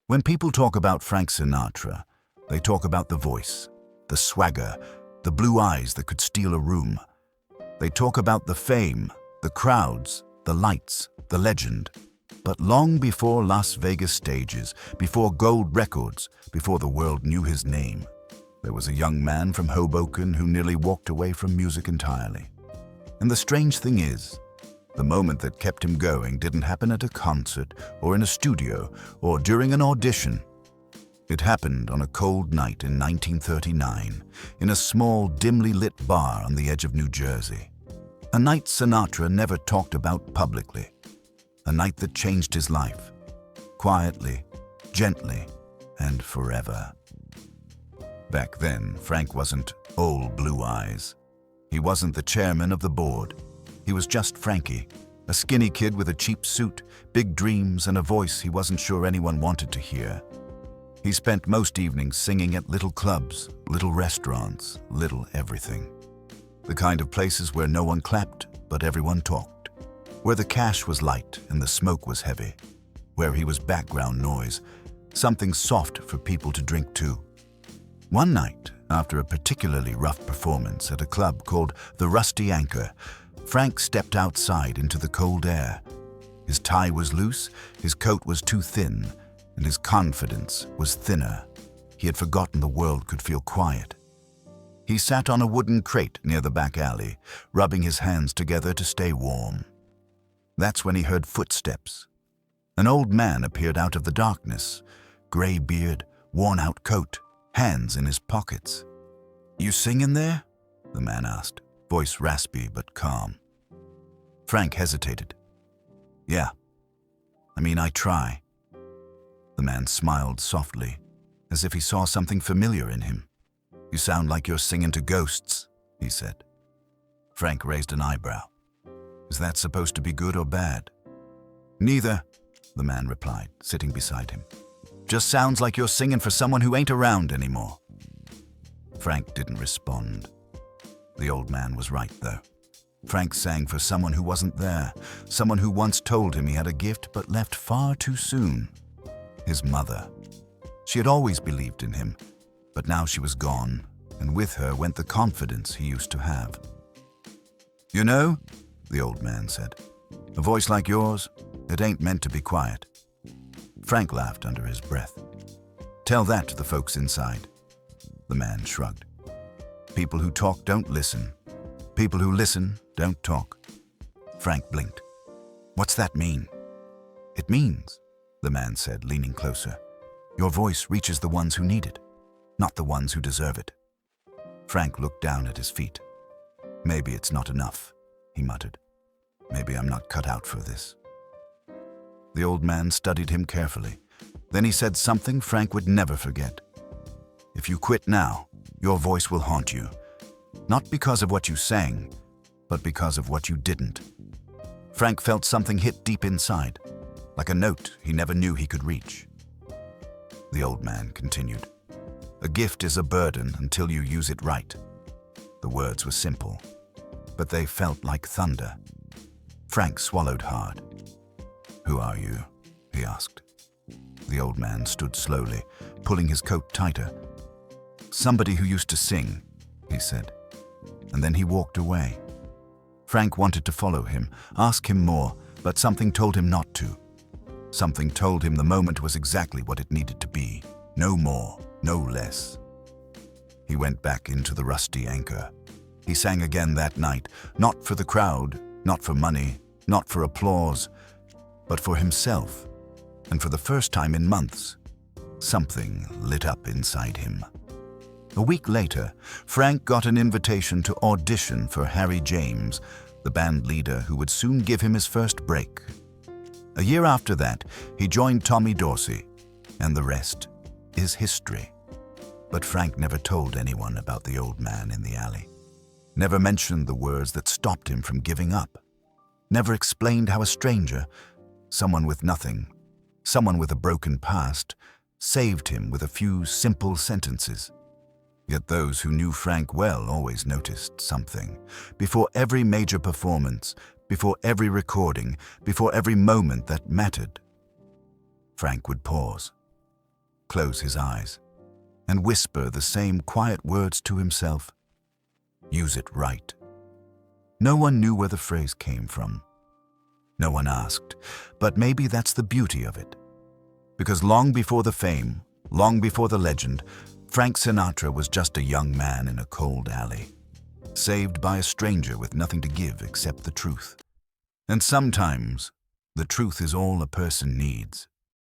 When people talk about Frank Sinatra, they talk about the voice, the swagger, the blue eyes that could steal a room. They talk about the fame, the crowds, the lights, the legend. But long before Las Vegas stages, before gold records, before the world knew his name, there was a young man from Hoboken who nearly walked away from music entirely. And the strange thing is, the moment that kept him going didn't happen at a concert or in a studio or during an audition. It happened on a cold night in 1939 in a small, dimly lit bar on the edge of New Jersey. A night Sinatra never talked about publicly. A night that changed his life, quietly, gently, and forever. Back then, Frank wasn't old Blue Eyes. He wasn't the chairman of the board. He was just Frankie, a skinny kid with a cheap suit, big dreams, and a voice he wasn't sure anyone wanted to hear. He spent most evenings singing at little clubs, little restaurants, little everything. The kind of places where no one clapped, but everyone talked. Where the cash was light and the smoke was heavy. Where he was background noise, something soft for people to drink to. One night, after a particularly rough performance at a club called the Rusty Anchor, Frank stepped outside into the cold air. His tie was loose, his coat was too thin, and his confidence was thinner. He had forgotten the world could feel quiet. He sat on a wooden crate near the back alley, rubbing his hands together to stay warm. That's when he heard footsteps. An old man appeared out of the darkness, gray beard, worn-out coat, hands in his pockets. "You sing in there?" the man asked, voice raspy but calm. Frank hesitated. "Yeah. I try." The man smiled softly, as if he saw something familiar in him. "You sound like you're singing to ghosts," he said. Frank raised an eyebrow. "Is that supposed to be good or bad?" "Neither," the man replied, sitting beside him. "Just sounds like you're singing for someone who ain't around anymore." Frank didn't respond. The old man was right, though. Frank sang for someone who wasn't there, someone who once told him he had a gift but left far too soon. His mother. She had always believed in him, but now she was gone, and with her went the confidence he used to have. "You know," the old man said, "a voice like yours, it ain't meant to be quiet." Frank laughed under his breath. "Tell that to the folks inside." The man shrugged. "People who talk don't listen. People who listen don't talk." Frank blinked. "What's that mean?" "It means," the man said, leaning closer, "your voice reaches the ones who need it, not the ones who deserve it." Frank looked down at his feet. "Maybe it's not enough," he muttered. "Maybe I'm not cut out for this." The old man studied him carefully. Then he said something Frank would never forget. "If you quit now, your voice will haunt you. Not because of what you sang, but because of what you didn't." Frank felt something hit deep inside, like a note he never knew he could reach. The old man continued, "A gift is a burden until you use it right." The words were simple, but they felt like thunder. Frank swallowed hard. "Who are you?" he asked. The old man stood slowly, pulling his coat tighter. "Somebody who used to sing," he said. And then he walked away. Frank wanted to follow him, ask him more, but something told him not to. Something told him the moment was exactly what it needed to be. No more, no less. He went back into the Rusty Anchor. He sang again that night, not for the crowd, not for money, not for applause, but for himself. And for the first time in months, something lit up inside him. A week later, Frank got an invitation to audition for Harry James, the band leader who would soon give him his first break. A year after that, he joined Tommy Dorsey, and the rest is history. But Frank never told anyone about the old man in the alley. Never mentioned the words that stopped him from giving up. Never explained how a stranger, someone with nothing, someone with a broken past, saved him with a few simple sentences. Yet those who knew Frank well always noticed something. Before every major performance, before every recording, before every moment that mattered, Frank would pause. close his eyes, and whisper the same quiet words to himself. Use it right. No one knew where the phrase came from. No one asked, but maybe that's the beauty of it. Because long before the fame, long before the legend, Frank Sinatra was just a young man in a cold alley, saved by a stranger with nothing to give except the truth. And sometimes, the truth is all a person needs.